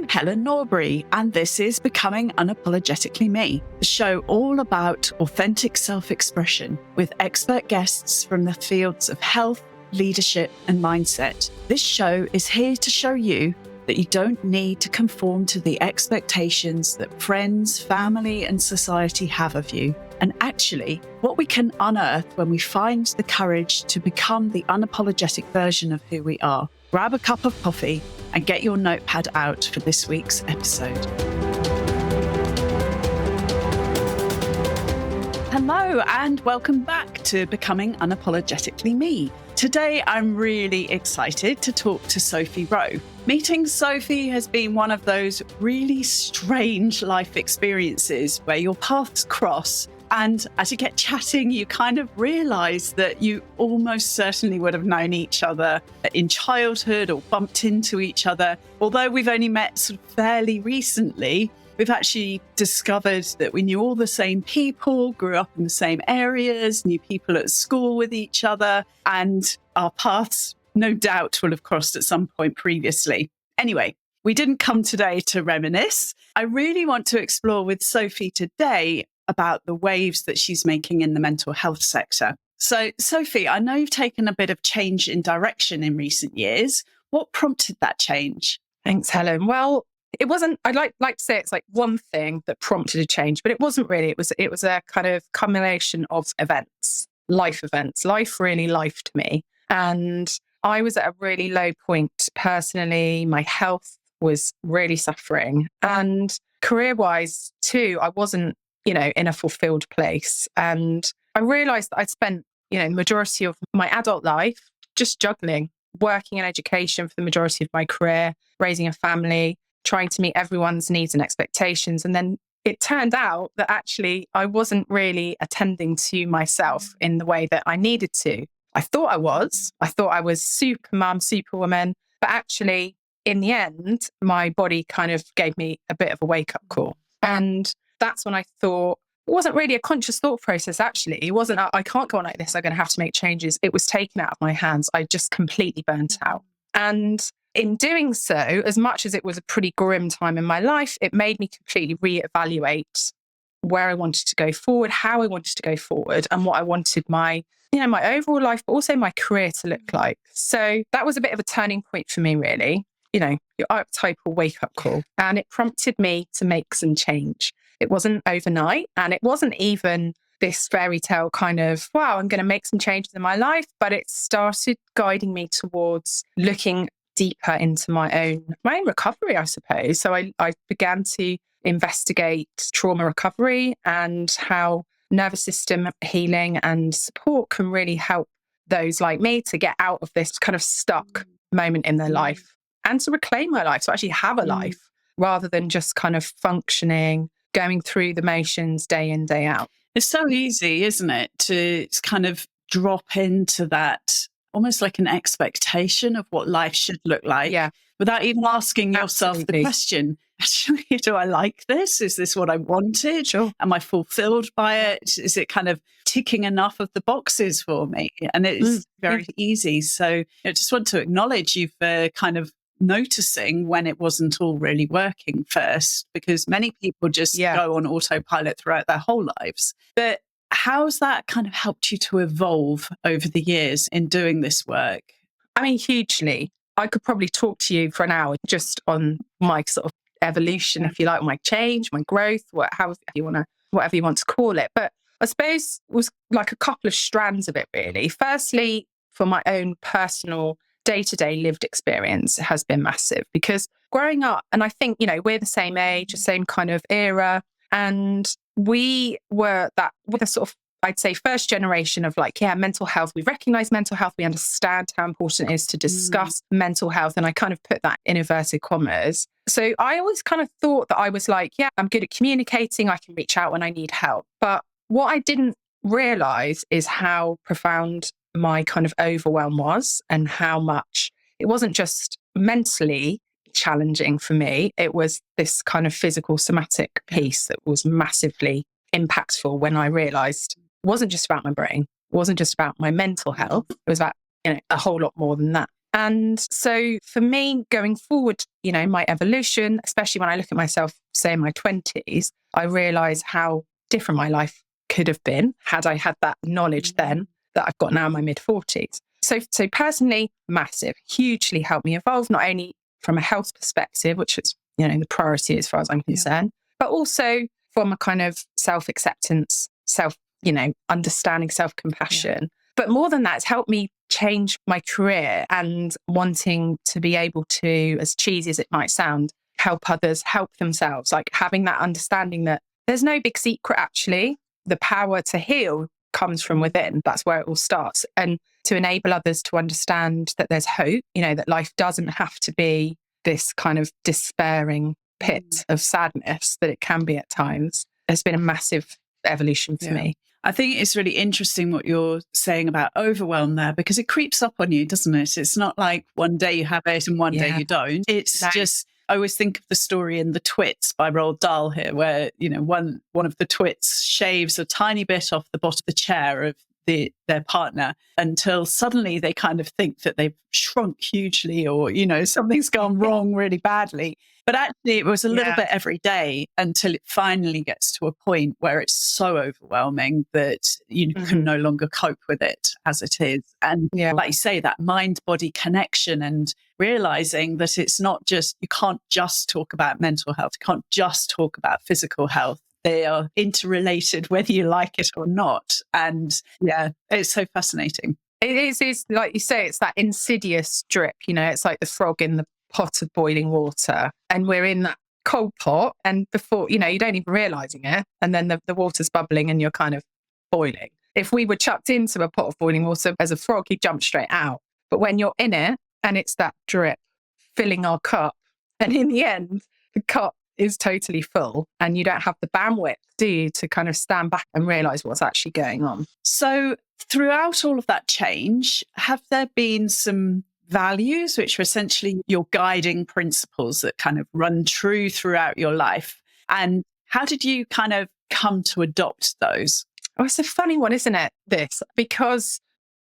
I'm Helen Norbury, and this is Becoming Unapologetically Me, the show all about authentic self-expression with expert guests from the fields of health, leadership, and mindset. This show is here to show you that you don't need to conform to the expectations that friends, family, and society have of you. And actually, what we can unearth when we find the courage to become the unapologetic version of who we are. Grab a cup of coffee and get your notepad out for this week's episode. Hello, and welcome back to Becoming Unapologetically Me. Today, I'm really excited to talk to Sophie Roe. Meeting Sophie has been one of those really strange life experiences where your paths cross, and as you get chatting, you kind of realise that you almost certainly would have known each other in childhood or bumped into each other. Although we've only met sort of fairly recently, we've actually discovered that we knew all the same people, grew up in the same areas, knew people at school with each other, and our paths no doubt will have crossed at some point previously. Anyway, we didn't come today to reminisce. I really want to explore with Sophie today about the waves that she's making in the mental health sector. So, Sophie, I know you've taken a bit of change in direction in recent years. What prompted that change? Thanks, Helen. Well, it wasn't, I'd like to say it's like one thing that prompted a change, but it wasn't really. It was a kind of culmination of events. Life really lifed me. And I was at a really low point personally. My health was really suffering. And career-wise too, I wasn't, in a fulfilled place. And I realized that I'd spent, the majority of my adult life just juggling, working in education for the majority of my career, raising a family, trying to meet everyone's needs and expectations. And then it turned out that actually I wasn't really attending to myself in the way that I needed to. I thought I was super mum, superwoman, but actually in the end, my body kind of gave me a bit of a wake-up call. And that's when I thought, it wasn't really a conscious thought process, actually. It wasn't, I can't go on like this, I'm going to have to make changes. It was taken out of my hands. I just completely burnt out. And in doing so, as much as it was a pretty grim time in my life, it made me completely reevaluate where I wanted to go forward, how I wanted to go forward, and what I wanted my overall life, but also my career to look like. So that was a bit of a turning point for me, really. Your archetypal wake-up call. And it prompted me to make some change. It wasn't overnight, and it wasn't even this fairy tale kind of, wow, I'm going to make some changes in my life, but it started guiding me towards looking deeper into my own recovery, I suppose. So I began to investigate trauma recovery and how nervous system healing and support can really help those like me to get out of this kind of stuck moment in their life and to reclaim my life, to actually have a life rather than just kind of functioning, going through the motions day in, day out. It's so easy, isn't it, to kind of drop into that almost like an expectation of what life should look like without even asking yourself the question, actually, do I like this? Is this what I wanted? Sure. Am I fulfilled by it? Is it kind of ticking enough of the boxes for me? And it's very easy. So I just want to acknowledge you for kind of noticing when it wasn't all really working first, because many people just go on autopilot throughout their whole lives. But how's that kind of helped you to evolve over the years in doing this work? I mean, hugely. I could probably talk to you for an hour just on my sort of evolution, if you like, my change, my growth, whatever you want to call it. But I suppose it was like a couple of strands of it, really. Firstly, for my own personal day-to-day lived experience has been massive, because growing up, and I think, we're the same age, the same kind of era, and we were with a sort of, I'd say, first generation of mental health. We recognize mental health. We understand how important it is to discuss mental health. And I kind of put that in inverted commas. So I always kind of thought that I was I'm good at communicating. I can reach out when I need help. But what I didn't realize is how profound my kind of overwhelm was, and how much it wasn't just mentally challenging for me. It was this kind of physical somatic piece that was massively impactful when I realized it wasn't just about my brain. It wasn't just about my mental health. It was about, a whole lot more than that. And so for me, going forward, my evolution, especially when I look at myself, say in my 20s, I realize how different my life could have been had I had that knowledge then that I've got now in my mid 40s. So personally, massive, hugely helped me evolve, not only from a health perspective, which is, the priority as far as I'm concerned, but also from a kind of self-acceptance, understanding, self-compassion. Yeah. But more than that, it's helped me change my career and wanting to be able to, as cheesy as it might sound, help others help themselves, like having that understanding that there's no big secret, actually. The power to heal comes from within. That's where it all starts. And to enable others to understand that there's hope, that life doesn't have to be this kind of despairing pit of sadness that it can be at times, has been a massive evolution for me. I think it's really interesting what you're saying about overwhelm there, because it creeps up on you, doesn't it? It's not like one day you have it and one day you don't. It's just, I always think of the story in The Twits by Roald Dahl here, where, one of the twits shaves a tiny bit off the bottom of the chair of their partner until suddenly they kind of think that they've shrunk hugely or, something's gone wrong really badly. But actually, it was a little bit every day until it finally gets to a point where it's so overwhelming that you can no longer cope with it as it is. And like you say, that mind-body connection and realizing that it's not just, you can't just talk about mental health, you can't just talk about physical health. They are interrelated, whether you like it or not. And it's so fascinating. It is like you say, it's that insidious drip, it's like the frog in the pot of boiling water. And we're in that cold pot. And before, you don't even realizing it. And then the water's bubbling and you're kind of boiling. If we were chucked into a pot of boiling water as a frog, you'd jump straight out. But when you're in it and it's that drip filling our cup, and in the end, the cup is totally full and you don't have the bandwidth, do you, to kind of stand back and realize what's actually going on. So throughout all of that change, have there been some values which are essentially your guiding principles that kind of run true throughout your life? And how did you kind of come to adopt those? Oh, it's a funny one, isn't it, this? Because,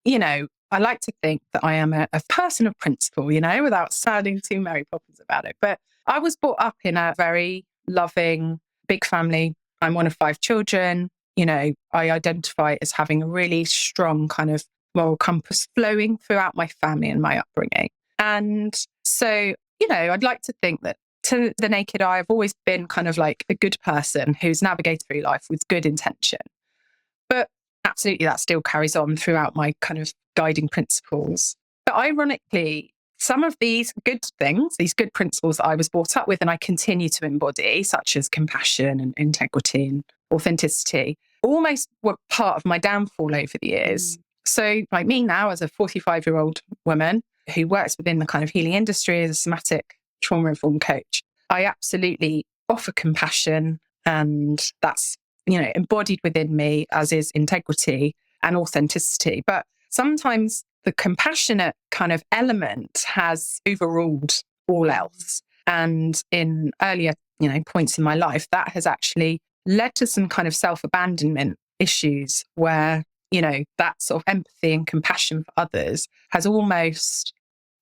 I like to think that I am a person of principle, without sounding too Mary Poppins about it. But I was brought up in a very loving, big family. I'm one of 5 children. I identify as having a really strong kind of moral compass flowing throughout my family and my upbringing. And so, I'd like to think that to the naked eye, I've always been kind of like a good person who's navigated through life with good intention. But absolutely, that still carries on throughout my kind of guiding principles. But ironically, some of these good things, these good principles that I was brought up with and I continue to embody, such as compassion and integrity and authenticity, almost were part of my downfall over the years. So like me now, as a 45-year-old woman who works within the kind of healing industry as a somatic trauma-informed coach, I absolutely offer compassion, and that's, embodied within me, as is integrity and authenticity. But sometimes the compassionate kind of element has overruled all else. And in earlier, points in my life, that has actually led to some kind of self-abandonment issues where, that sort of empathy and compassion for others has almost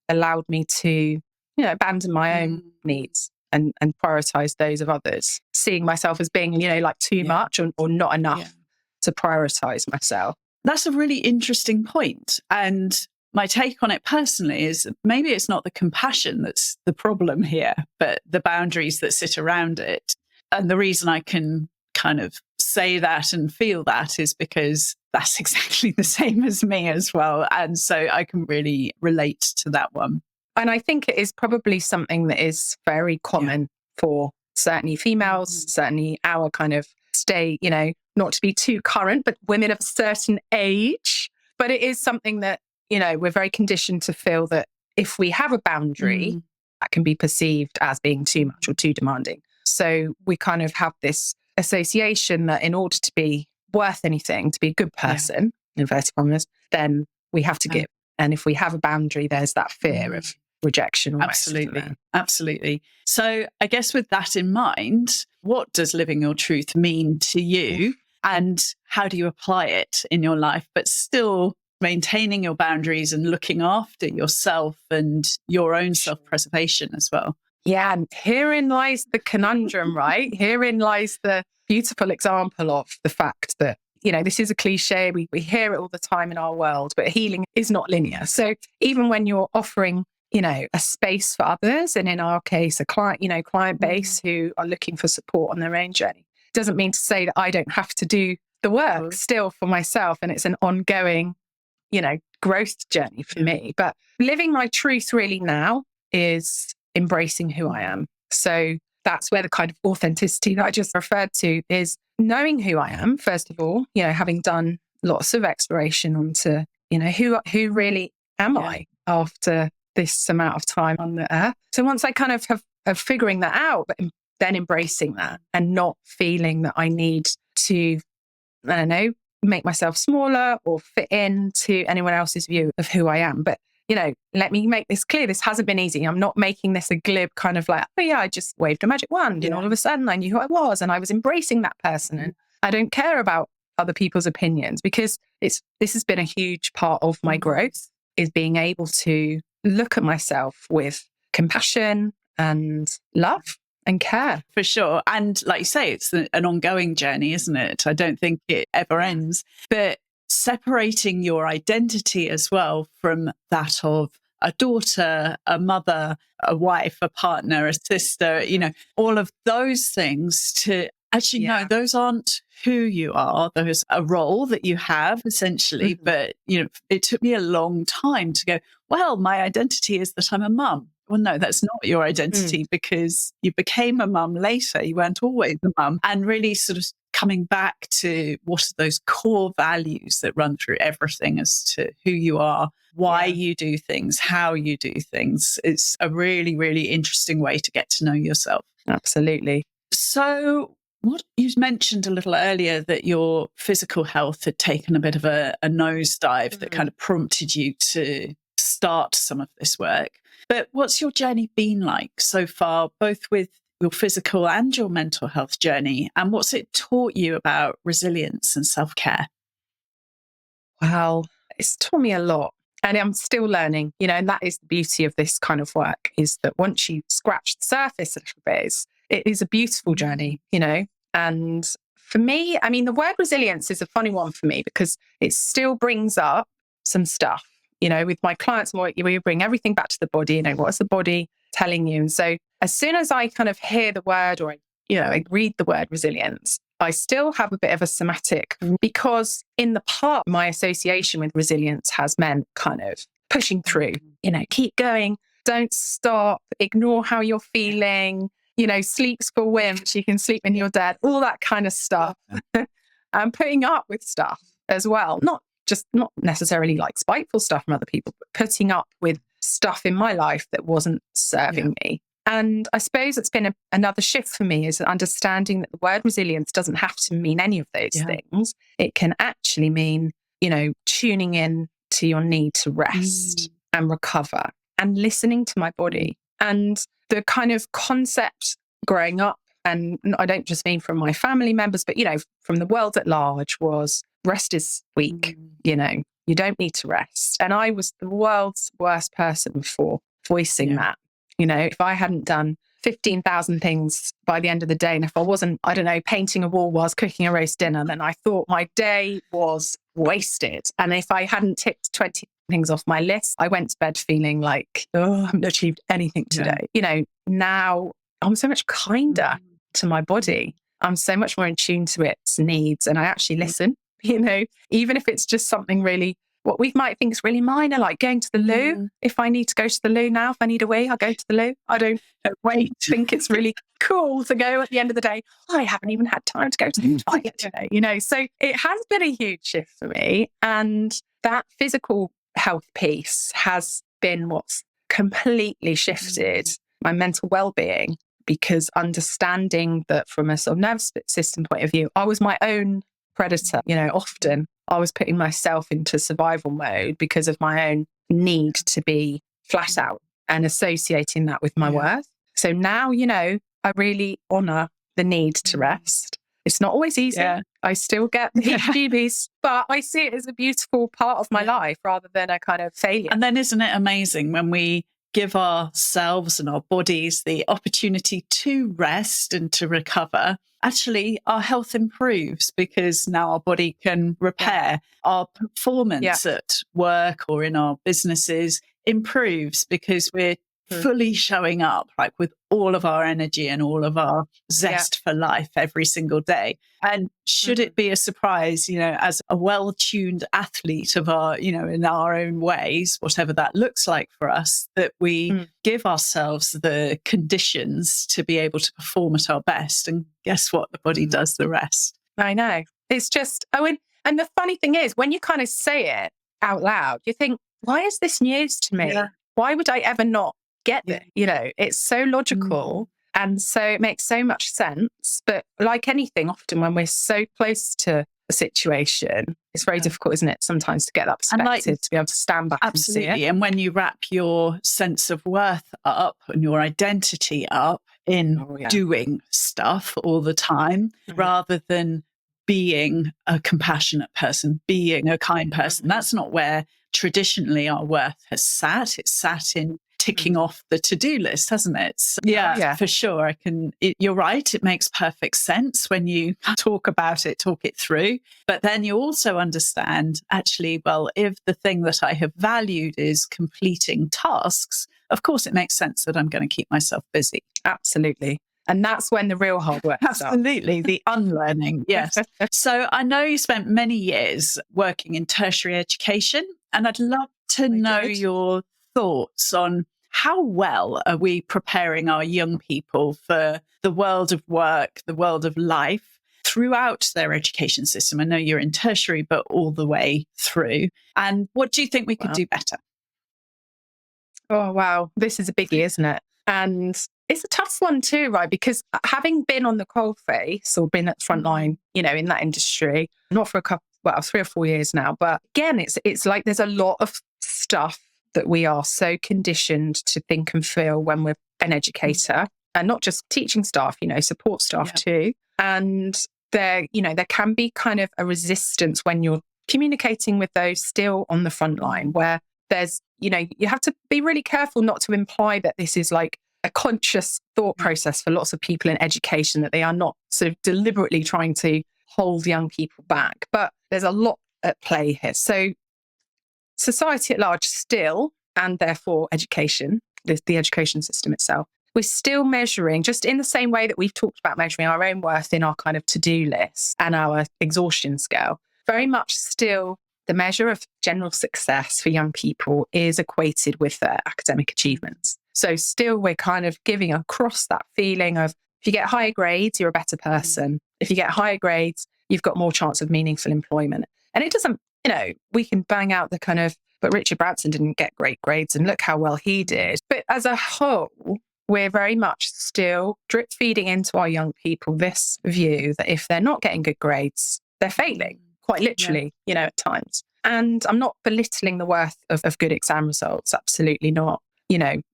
allowed me to, abandon my own needs and prioritize those of others, seeing myself as being, like too much or not enough to prioritize myself. That's a really interesting point. And my take on it personally is maybe it's not the compassion that's the problem here, but the boundaries that sit around it. And the reason I can kind of say that and feel that is because that's exactly the same as me as well. And so I can really relate to that one. And I think it is probably something that is very common for certainly females, certainly our kind of stay, not to be too current, but women of a certain age. But it is something that, we're very conditioned to feel that if we have a boundary, that can be perceived as being too much or too demanding. So we kind of have this association that in order to be worth anything, to be a good person, inverted commas, then we have to give. And if we have a boundary, there's that fear of rejection. Absolutely. So I guess with that in mind, what does living your truth mean to you, and how do you apply it in your life, but still maintaining your boundaries and looking after yourself and your own self-preservation as well. Yeah, and herein lies the conundrum, right? Herein lies the beautiful example of the fact that, this is a cliche. We hear it all the time in our world, but healing is not linear. So even when you're offering, a space for others, and in our case, a client base who are looking for support on their own journey, doesn't mean to say that I don't have to do the work still for myself. And it's an ongoing, growth journey for me. But living my truth really now is embracing who I am. So that's where the kind of authenticity that I just referred to is knowing who I am, first of all, having done lots of exploration onto, who really am I after this amount of time on the earth. So once I kind of have figuring that out, but then embracing that and not feeling that I need to, I don't know, make myself smaller or fit into anyone else's view of who I am. But let me make this clear. This hasn't been easy. I'm not making this a glib kind of like, oh yeah, I just waved a magic wand and all of a sudden I knew who I was and I was embracing that person. And I don't care about other people's opinions, because this has been a huge part of my growth, is being able to look at myself with compassion and love and care. For sure. And like you say, it's an ongoing journey, isn't it? I don't think it ever ends. But separating your identity as well from that of a daughter, a mother, a wife, a partner, a sister, all of those things, to actually no, those aren't who you are. There's a role that you have essentially. But, it took me a long time to go, well, my identity is that I'm a mum. Well, no, that's not your identity, because you became a mum later. You weren't always a mum. And really sort of coming back to what are those core values that run through everything as to who you are, why you do things, how you do things. It's a really, really interesting way to get to know yourself. Absolutely. So what you mentioned a little earlier, that your physical health had taken a bit of a nosedive that kind of prompted you to start some of this work. But what's your journey been like so far, both with your physical and your mental health journey? And what's it taught you about resilience and self-care? Wow, it's taught me a lot. And I'm still learning, and that is the beauty of this kind of work, is that once you scratch the surface a little bit, it is a beautiful journey, And for me, I mean, the word resilience is a funny one for me, because it still brings up some stuff. With my clients, we bring everything back to the body. What's the body telling you? And so as soon as I kind of hear the word, or I read the word resilience, I still have a bit of a somatic, because in the past, my association with resilience has meant kind of pushing through, keep going, don't stop, ignore how you're feeling, sleep's for wimps, you can sleep when you're dead, all that kind of stuff. And putting up with stuff as well, not necessarily like spiteful stuff from other people, but putting up with stuff in my life that wasn't serving me. And I suppose it's been another shift for me, is understanding that the word resilience doesn't have to mean any of those things. It can actually mean, tuning in to your need to rest and recover and listening to my body. And the kind of concept growing up, and I don't just mean from my family members, but, from the world at large, was rest is weak. You don't need to rest. And I was the world's worst person for voicing that. If I hadn't done 15,000 things by the end of the day, and if I wasn't, I don't know, painting a wall whilst cooking a roast dinner, then I thought my day was wasted. And if I hadn't ticked 20 things off my list, I went to bed feeling like, oh, I haven't achieved anything today. Now I'm so much kinder to my body. I'm so much more in tune to its needs, and I actually listen, even if it's just something really, what we might think is really minor, like going to the loo. If I need to go to the loo now, if I need a wee, I'll go to the loo. I don't think it's really cool to go at the end of the day. I haven't even had time to go to the toilet today, So it has been a huge shift for me. And that physical health piece has been what's completely shifted my mental well-being, because understanding that from a sort of nervous system point of view, I was my own predator. Often I was putting myself into survival mode because of my own need to be flat out and associating that with my worth. So now, I really honor the need to rest. It's not always easy. Yeah. I still get the heebie-jeebies, but I see it as a beautiful part of my life rather than a kind of failure. And then isn't it amazing when we give ourselves and our bodies the opportunity to rest and to recover? Actually, our health improves because now our body can repair. Our performance at work or in our businesses improves because we're fully showing up, like with all of our energy and all of our zest for life every single day. And should it be a surprise, as a well-tuned athlete of our, in our own ways, whatever that looks like for us, that we give ourselves the conditions to be able to perform at our best. And guess what? The body does the rest. I know. It's just, and the funny thing is, when you kind of say it out loud, you think, why is this news to me? Yeah. Why would I ever not get it? It's so logical. And so it makes so much sense. But like anything, often when we're so close to a situation, it's very difficult, isn't it? Sometimes to get that perspective, to be able to stand back and see it. And when you wrap your sense of worth up and your identity up in doing stuff all the time, rather than being a compassionate person, being a kind person, that's not where traditionally our worth has sat. It's sat in ticking off the to-do list, hasn't it? So, for sure. You're right. It makes perfect sense when you talk about it, talk it through. But then you also understand, actually, well, if the thing that I have valued is completing tasks, of course, it makes sense that I'm going to keep myself busy. Absolutely. And that's when the real hard work starts. Absolutely. The unlearning. Yes. So I know you spent many years working in tertiary education, and I'd love to know your thoughts on how well are we preparing our young people for the world of work, the world of life throughout their education system? I know you're in tertiary, but all the way through. And what do you think we could do better? Oh, wow. This is a biggie, isn't it? And it's a tough one too, right? Because having been on the coalface or been at the front line, in that industry, not for 3 or 4 years now, but again, it's like there's a lot of stuff that we are so conditioned to think and feel when we're an educator, and not just teaching staff, support staff too. And there can be kind of a resistance when you're communicating with those still on the front line, where there's, you have to be really careful not to imply that this is like a conscious thought process for lots of people in education, that they are not sort of deliberately trying to hold young people back. But there's a lot at play here. So society at large still, and therefore education, the education system itself, we're still measuring, just in the same way that we've talked about measuring our own worth in our kind of to-do list and our exhaustion scale, very much still the measure of general success for young people is equated with their academic achievements. So still we're kind of giving across that feeling of, if you get higher grades, you're a better person. If you get higher grades, you've got more chance of meaningful employment. And it doesn't, we can bang out the kind of, but Richard Branson didn't get great grades and look how well he did. But as a whole, we're very much still drip feeding into our young people this view that if they're not getting good grades, they're failing, quite literally, at times. And I'm not belittling the worth of good exam results. Absolutely not.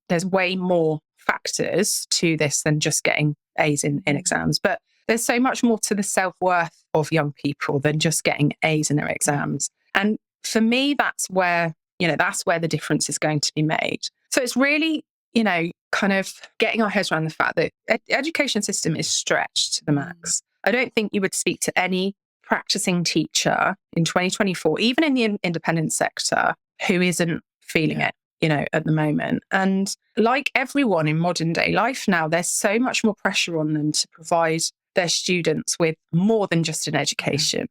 There's way more factors to this than just getting A's in exams. But there's so much more to the self-worth of young people than just getting A's in their exams. And for me, that's where the difference is going to be made. So it's really, kind of getting our heads around the fact that education system is stretched to the max. I don't think you would speak to any practicing teacher in 2024, even in the independent sector, who isn't feeling it, at the moment. And like everyone in modern day life now, there's so much more pressure on them to provide their students with more than just an education,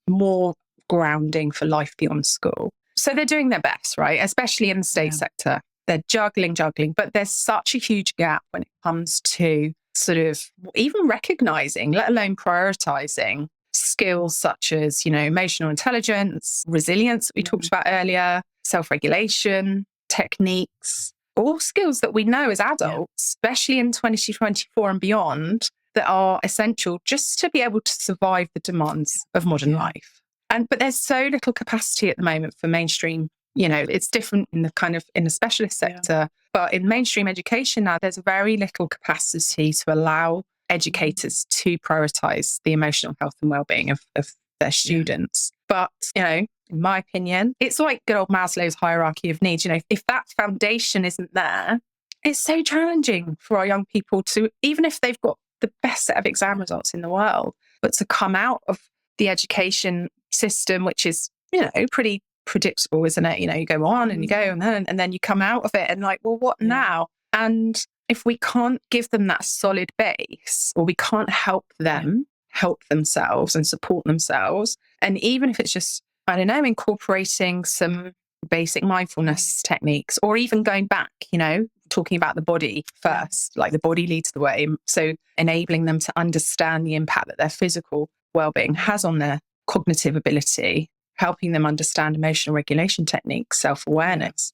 more grounding for life beyond school. So they're doing their best, right? Especially in the state sector. They're juggling, but there's such a huge gap when it comes to sort of even recognizing, let alone prioritizing skills such as, emotional intelligence, resilience that we talked about earlier, self-regulation, techniques, all skills that we know as adults, especially in 2024 and beyond, that are essential just to be able to survive the demands of modern life. But there's so little capacity at the moment for mainstream. It's different in the specialist sector, but in mainstream education now, there's very little capacity to allow educators to prioritize the emotional health and well-being of their students. But, in my opinion, it's like good old Maslow's hierarchy of needs. If that foundation isn't there, it's so challenging for our young people to, even if they've got the best set of exam results in the world, but to come out of the education system, which is, pretty predictable, isn't it? You go on and you go and then you come out of it and like, well, what now? And if we can't give them that solid base, or we can't help them help themselves and support themselves, and even if it's just, I don't know, incorporating some basic mindfulness techniques, or even going back, talking about the body first, like the body leads the way. So enabling them to understand the impact that their physical well-being has on their cognitive ability, helping them understand emotional regulation techniques, self-awareness,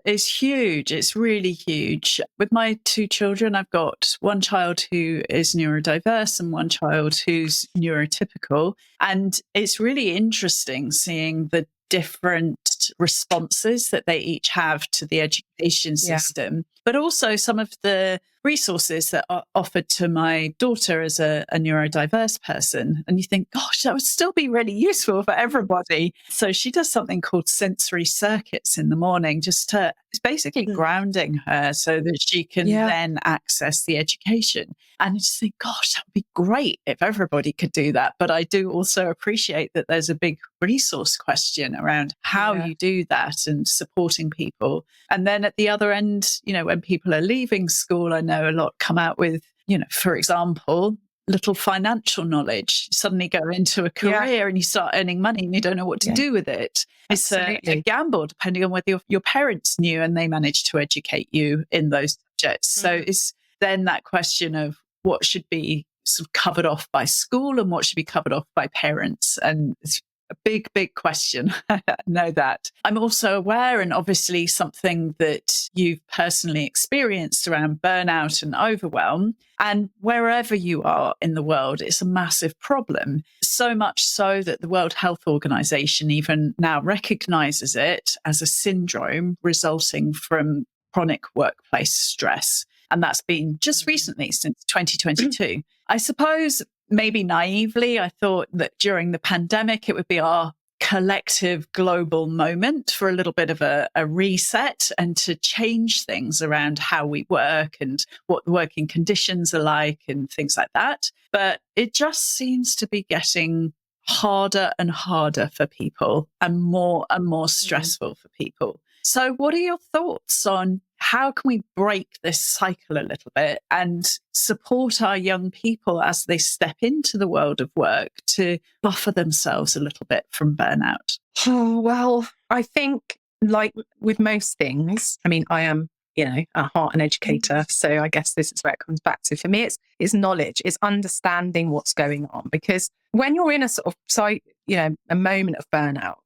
It's huge. It's really huge. With my 2 children, I've got one child who is neurodiverse and one child who's neurotypical. And it's really interesting seeing the different responses that they each have to the education system, but also some of the resources that are offered to my daughter as a neurodiverse person. And you think, gosh, that would still be really useful for everybody. So she does something called sensory circuits in the morning, it's basically grounding her so that she can then access the education. And I just think, gosh, that would be great if everybody could do that. But I do also appreciate that there's a big resource question around how you do that and supporting people. And then at the other end, when people are leaving school, I know a lot come out with, for example, little financial knowledge. You suddenly go into a career and you start earning money and you don't know what to do with it. It's a gamble, depending on whether your parents knew and they managed to educate you in those subjects. So it's then that question of what should be sort of covered off by school and what should be covered off by parents. And it's a big, big question. I know that. I'm also aware, and obviously something that you've personally experienced around burnout and overwhelm. And wherever you are in the world, it's a massive problem. So much so that the World Health Organization even now recognizes it as a syndrome resulting from chronic workplace stress. And that's been just recently, since 2022. I suppose maybe naively, I thought that during the pandemic, it would be our collective global moment for a little bit of a reset and to change things around how we work and what the working conditions are like and things like that. But it just seems to be getting harder and harder for people and more stressful for people. So what are your thoughts on how can we break this cycle a little bit and support our young people as they step into the world of work to buffer themselves a little bit from burnout? Oh, well, I think like with most things, I mean, I am, at heart an educator. So I guess this is where it comes back to. For me, it's knowledge, it's understanding what's going on. Because when you're in a sort of a moment of burnout,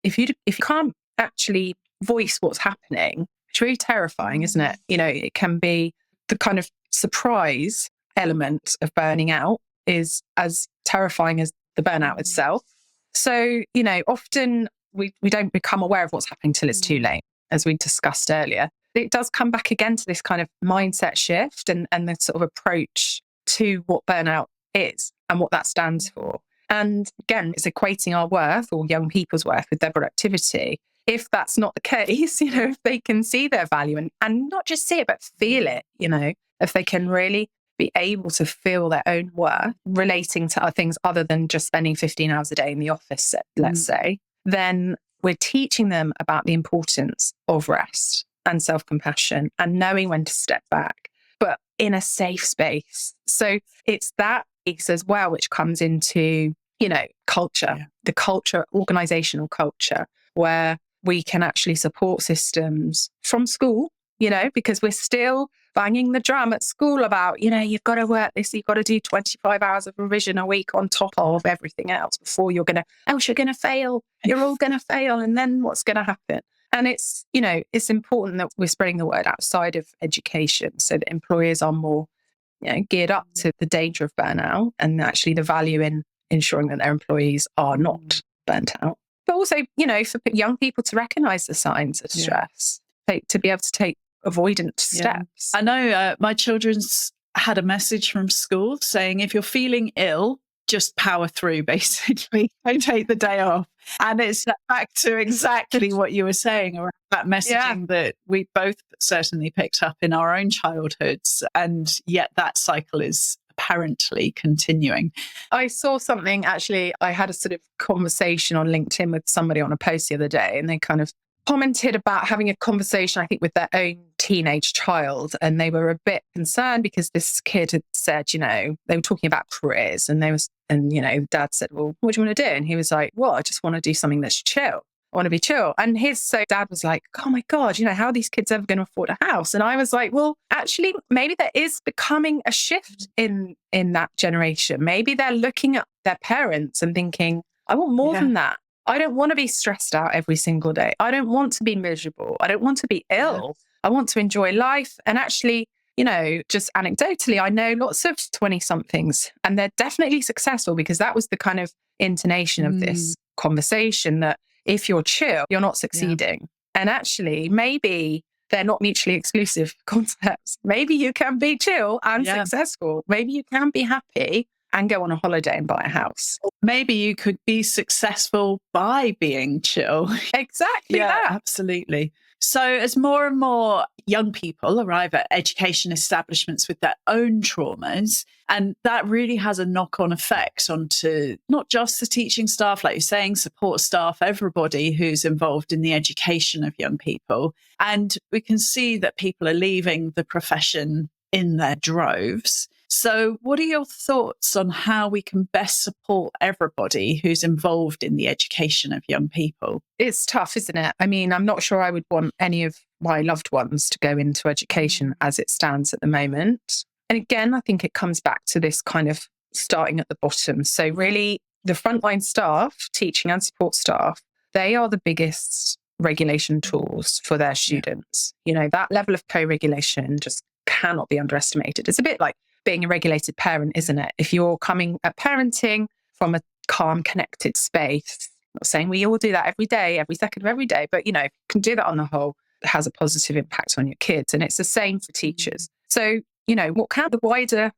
if you can't actually voice what's happening, it's really terrifying, isn't it? It can be the kind of surprise element of burning out is as terrifying as the burnout itself. So, often we don't become aware of what's happening till it's too late, as we discussed earlier. It does come back again to this kind of mindset shift and the sort of approach to what burnout is and what that stands for. And again, it's equating our worth or young people's worth with their productivity. If that's not the case, if they can see their value and not just see it, but feel it, if they can really be able to feel their own worth relating to things other than just spending 15 hours a day in the office, let's say, then we're teaching them about the importance of rest and self-compassion and knowing when to step back, but in a safe space. So it's that piece as well, which comes into, culture, the culture, organizational culture, where we can actually support systems from school, because we're still banging the drum at school about, you've got to work this, you've got to do 25 hours of revision a week on top of everything else before you're going to fail. You're all going to fail. And then what's going to happen? And it's, it's important that we're spreading the word outside of education so that employers are more, geared up to the danger of burnout and actually the value in ensuring that their employees are not burnt out. But also, for young people to recognise the signs of stress, to be able to take avoidant steps. I know my children's had a message from school saying, if you're feeling ill, just power through, basically. Don't take the day off. And it's back to exactly what you were saying around that messaging that we both certainly picked up in our own childhoods. And yet that cycle is apparently continuing. I saw something, actually, I had a sort of conversation on LinkedIn with somebody on a post the other day, and they kind of commented about having a conversation, I think, with their own teenage child. And they were a bit concerned because this kid had said, they were talking about careers, and dad said, well, what do you want to do? And he was like, well, I just want to do something that's chill. I want to be chill. And so dad was like, oh my God, how are these kids ever going to afford a house? And I was like, well, actually, maybe there is becoming a shift in that generation. Maybe they're looking at their parents and thinking, I want more than that. I don't want to be stressed out every single day. I don't want to be miserable. I don't want to be ill. I want to enjoy life. And actually, just anecdotally, I know lots of 20-somethings, and they're definitely successful, because that was the kind of intonation of this conversation, that if you're chill, you're not succeeding. And actually, maybe they're not mutually exclusive concepts. Maybe you can be chill and successful. Maybe you can be happy and go on a holiday and buy a house. Maybe you could be successful by being chill. Exactly that. Absolutely. So as more and more young people arrive at education establishments with their own traumas, and that really has a knock-on effect onto not just the teaching staff, like you're saying, support staff, everybody who's involved in the education of young people. And we can see that people are leaving the profession in their droves. So what are your thoughts on how we can best support everybody who's involved in the education of young people? It's tough, isn't it? I mean, I'm not sure I would want any of my loved ones to go into education as it stands at the moment. And again, I think it comes back to this kind of starting at the bottom. So really, the frontline staff, teaching and support staff, they are the biggest regulation tools for their students. That level of co-regulation just cannot be underestimated. It's a bit like being a regulated parent, isn't it? If you're coming at parenting from a calm, connected space, I'm not saying we all do that every day, every second of every day, but can do that on the whole, it has a positive impact on your kids. And it's the same for teachers. So, what can the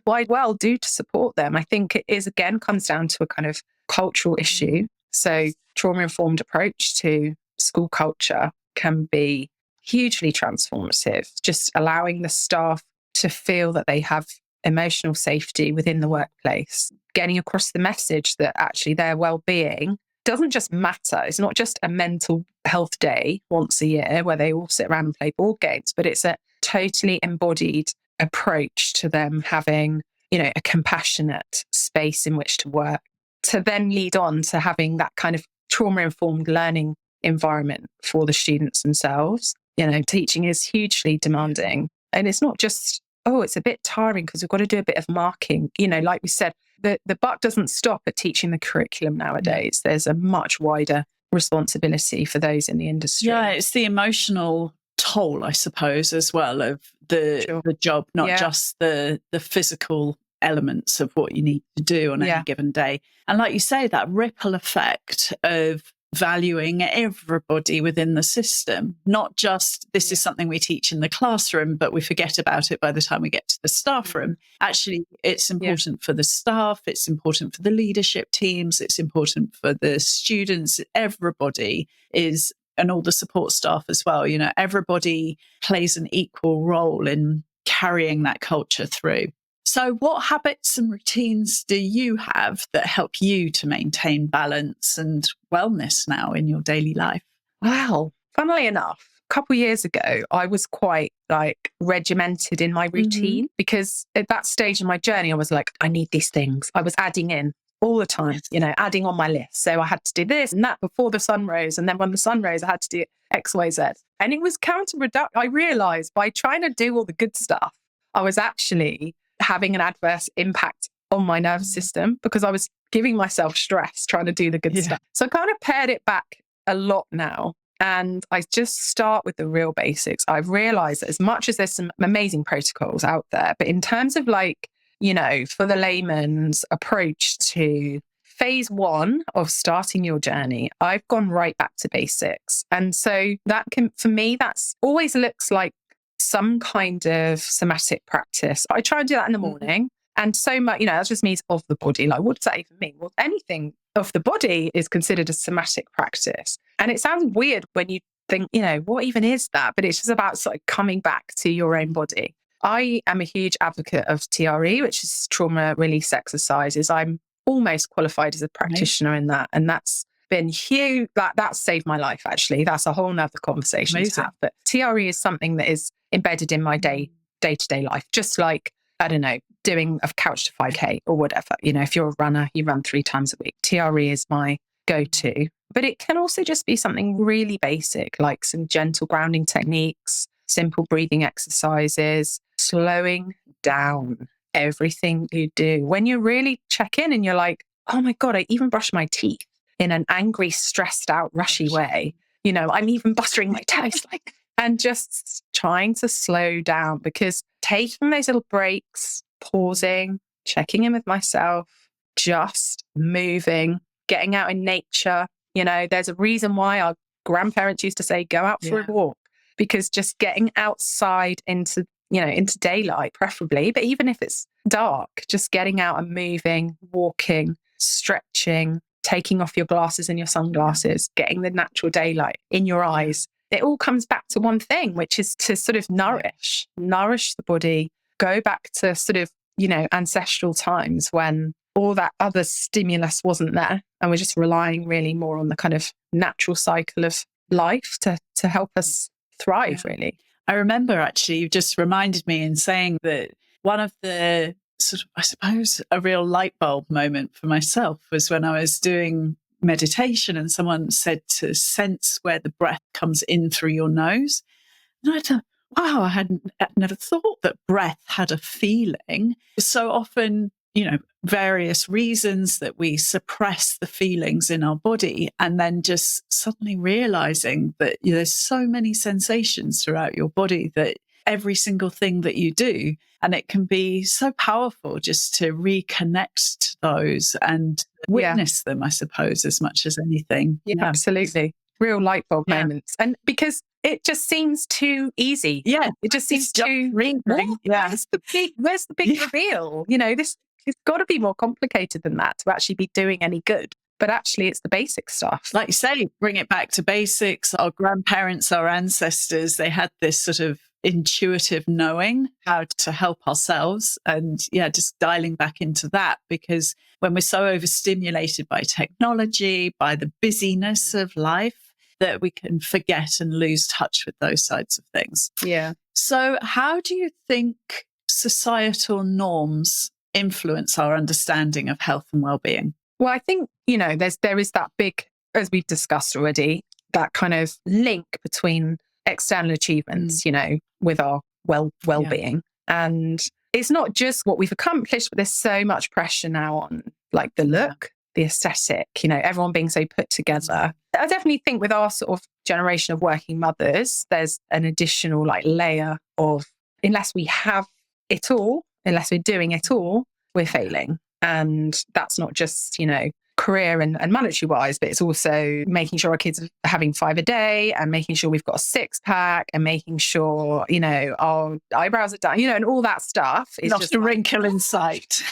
wide world do to support them? I think it is, again, comes down to a kind of cultural issue. So trauma-informed approach to school culture can be hugely transformative, just allowing the staff to feel that they have emotional safety within the workplace, getting across the message that actually their well-being doesn't just matter. It's not just a mental health day once a year where they all sit around and play board games, but it's a totally embodied approach to them having, a compassionate space in which to work, to then lead on to having that kind of trauma-informed learning environment for the students themselves. Teaching is hugely demanding. And it's not just, it's a bit tiring because we've got to do a bit of marking. Like we said, the buck doesn't stop at teaching the curriculum nowadays. There's a much wider responsibility for those in the industry. Yeah, it's the emotional toll, I suppose, as well, of the job, not just the physical elements of what you need to do on any given day. And like you say, that ripple effect of valuing everybody within the system, not just this is something we teach in the classroom, but we forget about it by the time we get to the staff room. Actually, it's important for the staff, it's important for the leadership teams, it's important for the students, everybody is, and all the support staff as well. Everybody plays an equal role in carrying that culture through. So what habits and routines do you have that help you to maintain balance and wellness now in your daily life? Well, funnily enough, a couple of years ago, I was quite regimented in my routine because at that stage in my journey, I was like, I need these things. I was adding in all the time, adding on my list. So I had to do this and that before the sun rose. And then when the sun rose, I had to do X, Y, Z. And it was counterproductive. I realized by trying to do all the good stuff, I was actually having an adverse impact on my nervous system because I was giving myself stress trying to do the good stuff. So I kind of pared it back a lot now. And I just start with the real basics. I've realized that as much as there's some amazing protocols out there, but in terms of for the layman's approach to phase one of starting your journey, I've gone right back to basics. And so that can, for me, that's always looks like some kind of somatic practice. I try and do that in the morning. And so much, that just means of the body. Like, what does that even mean? Well, anything of the body is considered a somatic practice. And it sounds weird when you think, what even is that? But it's just about sort of coming back to your own body. I am a huge advocate of TRE, which is trauma release exercises. I'm almost qualified as a practitioner in that. And that's been huge. That's saved my life, actually. That's a whole nother conversation to have. But TRE is something that is embedded in my day-to-day life, just like, I don't know, doing a couch to 5K or whatever. If you're a runner, you run 3 times a week. TRE is my go-to. But it can also just be something really basic, like some gentle grounding techniques, simple breathing exercises, slowing down everything you do. When you really check in and you're like, oh my God, I even brush my teeth in an angry, stressed out, rushy way. I'm even buttering my toast, and just trying to slow down, because taking those little breaks, pausing, checking in with myself, just moving, getting out in nature. There's a reason why our grandparents used to say, go out for a walk, because just getting outside into daylight, preferably, but even if it's dark, just getting out and moving, walking, stretching, taking off your glasses and your sunglasses, getting the natural daylight in your eyes. It all comes back to one thing, which is to sort of nourish the body, go back to sort of, ancestral times when all that other stimulus wasn't there. And we're just relying really more on the kind of natural cycle of life to help us thrive, really. I remember, actually, you just reminded me in saying that one of the sort of, I suppose, a real light bulb moment for myself was when I was doing meditation and someone said to sense where the breath comes in through your nose. And I thought, wow, I'd never thought that breath had a feeling. So often, various reasons that we suppress the feelings in our body, and then just suddenly realizing that there's so many sensations throughout your body, that every single thing that you do, and it can be so powerful just to reconnect to those and witness them, I suppose, as much as anything. Yeah, absolutely. Real light bulb moments. And because it just seems too easy. Yeah. It just seems too where's the big reveal? It's got to be more complicated than that to actually be doing any good. But actually, it's the basic stuff. Like you say, bring it back to basics. Our grandparents, our ancestors, they had this sort of intuitive knowing how to help ourselves. And just dialing back into that, because when we're so overstimulated by technology, by the busyness of life, that we can forget and lose touch with those sides of things. Yeah. So how do you think societal norms influence our understanding of health and well-being? Well, I think, there is that big, as we've discussed already, that kind of link between external achievements, with our well-being. And it's not just what we've accomplished, but there's so much pressure now on like the look, the aesthetic, everyone being so put together. I definitely think with our sort of generation of working mothers, there's an additional layer of, unless we have it all, unless we're doing it all, we're failing. And that's not just, career and monetary wise, but it's also making sure our kids are having 5 a day and making sure we've got a 6-pack and making sure, our eyebrows are done, and all that stuff. Is not just a wrinkle in sight.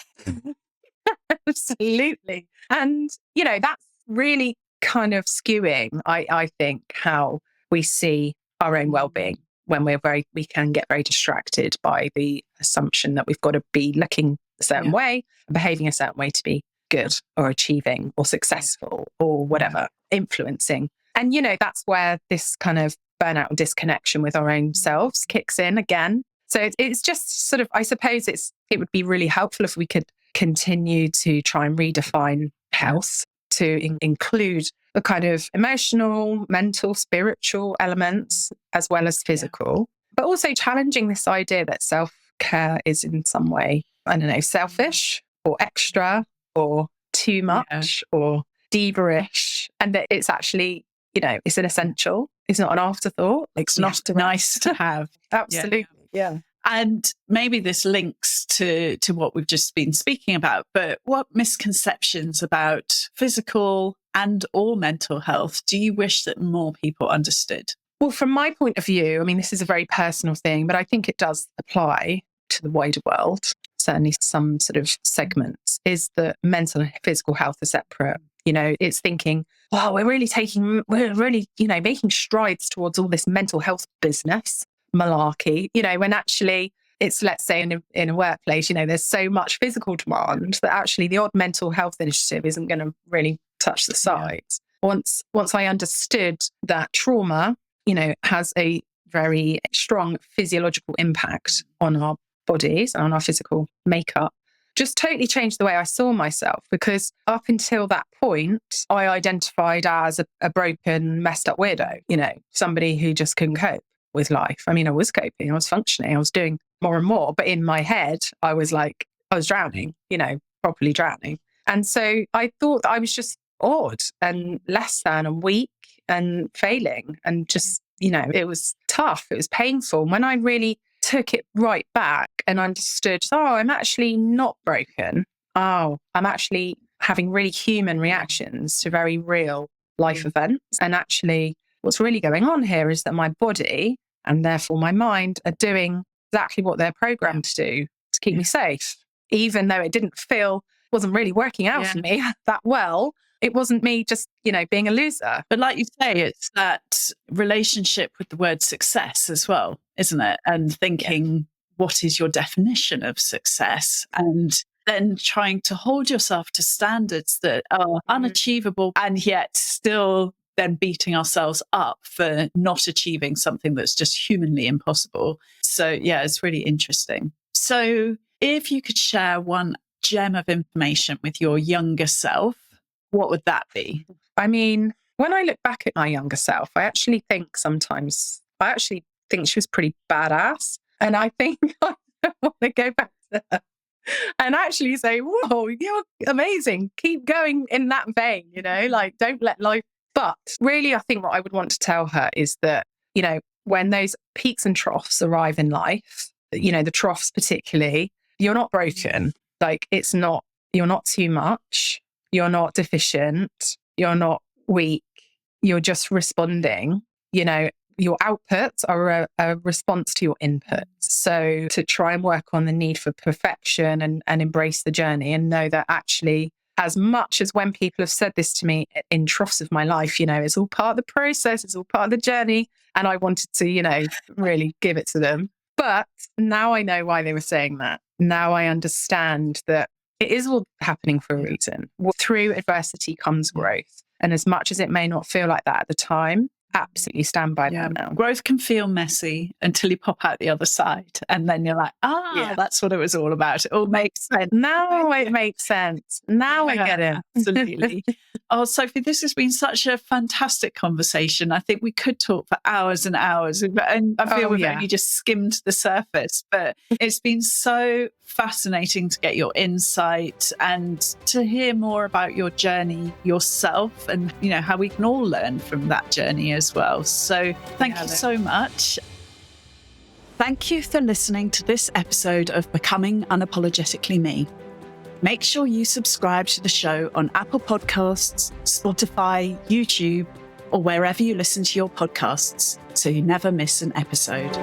Absolutely. And, that's really kind of skewing, I think, how we see our own well-being when we can get very distracted by the assumption that we've got to be looking a certain way, behaving a certain way to be good or achieving or successful or whatever, influencing. And, that's where this kind of burnout and disconnection with our own selves kicks in again. So it's just sort of, I suppose it would be really helpful if we could continue to try and redefine health to include the kind of emotional, mental, spiritual elements, as well as physical, but also challenging this idea that self-care is in some way, I don't know, selfish or extra or too much or diva-ish, and that it's actually, it's an essential. It's not an afterthought. It's not nice to have. Absolutely. Yeah. And maybe this links to what we've just been speaking about, but what misconceptions about physical and or mental health do you wish that more people understood? Well, from my point of view, I mean, this is a very personal thing, but I think it does apply to the wider world, certainly some sort of segments, is that mental and physical health are separate. It's thinking, wow, we're really, making strides towards all this mental health business malarkey, when actually it's, let's say in a workplace, there's so much physical demand that actually the odd mental health initiative isn't going to really touch the sides. Yeah. Once I understood that trauma, has a very strong physiological impact on our bodies and on our physical makeup, just totally changed the way I saw myself, because up until that point, I identified as a broken, messed up weirdo, somebody who just couldn't cope with life. I mean, I was coping, I was functioning, I was doing more and more, but in my head, I was drowning, properly drowning. And so I thought that I was just odd and less than and weak and failing, and just, it was tough, it was painful. When I really took it right back and understood, I'm actually not broken. I'm actually having really human reactions to very real life events. And actually, what's really going on here is that my body and therefore my mind are doing exactly what they're programmed to do, to keep me safe. Even though it wasn't really working out for me that well. It wasn't me just, being a loser. But like you say, it's that relationship with the word success as well, isn't it? And thinking, what is your definition of success? And then trying to hold yourself to standards that are unachievable, and yet still then beating ourselves up for not achieving something that's just humanly impossible. So yeah, it's really interesting. So if you could share one gem of information with your younger self, what would that be? I mean, when I look back at my younger self, I actually think she was pretty badass. And I think I want to go back to her and actually say, whoa, you're amazing. Keep going in that vein, don't let life. But really, I think what I would want to tell her is that, when those peaks and troughs arrive in life, the troughs particularly, you're not broken. You're not too much. You're not deficient. You're not weak. You're just responding. Your outputs are a response to your inputs. So to try and work on the need for perfection and embrace the journey, and know that actually, as much as when people have said this to me in troughs of my life, it's all part of the process, it's all part of the journey. And I wanted to, really give it to them. But now I know why they were saying that. Now I understand that it is all happening for a reason. Through adversity comes growth. And as much as it may not feel like that at the time, absolutely stand by that now. Growth can feel messy until you pop out the other side. And then you're like, that's what it was all about. It all makes sense. Now it makes sense. Now I get it. Absolutely. Oh, Sophie, this has been such a fantastic conversation. I think we could talk for hours and hours. And I feel we've only just skimmed the surface. But it's been so fascinating to get your insight and to hear more about your journey yourself, and how we can all learn from that journey as well. So thank you so much. Thank you for listening to this episode of Becoming Unapologetically Me. Make sure you subscribe to the show on Apple Podcasts, Spotify, YouTube, or wherever you listen to your podcasts, so you never miss an episode.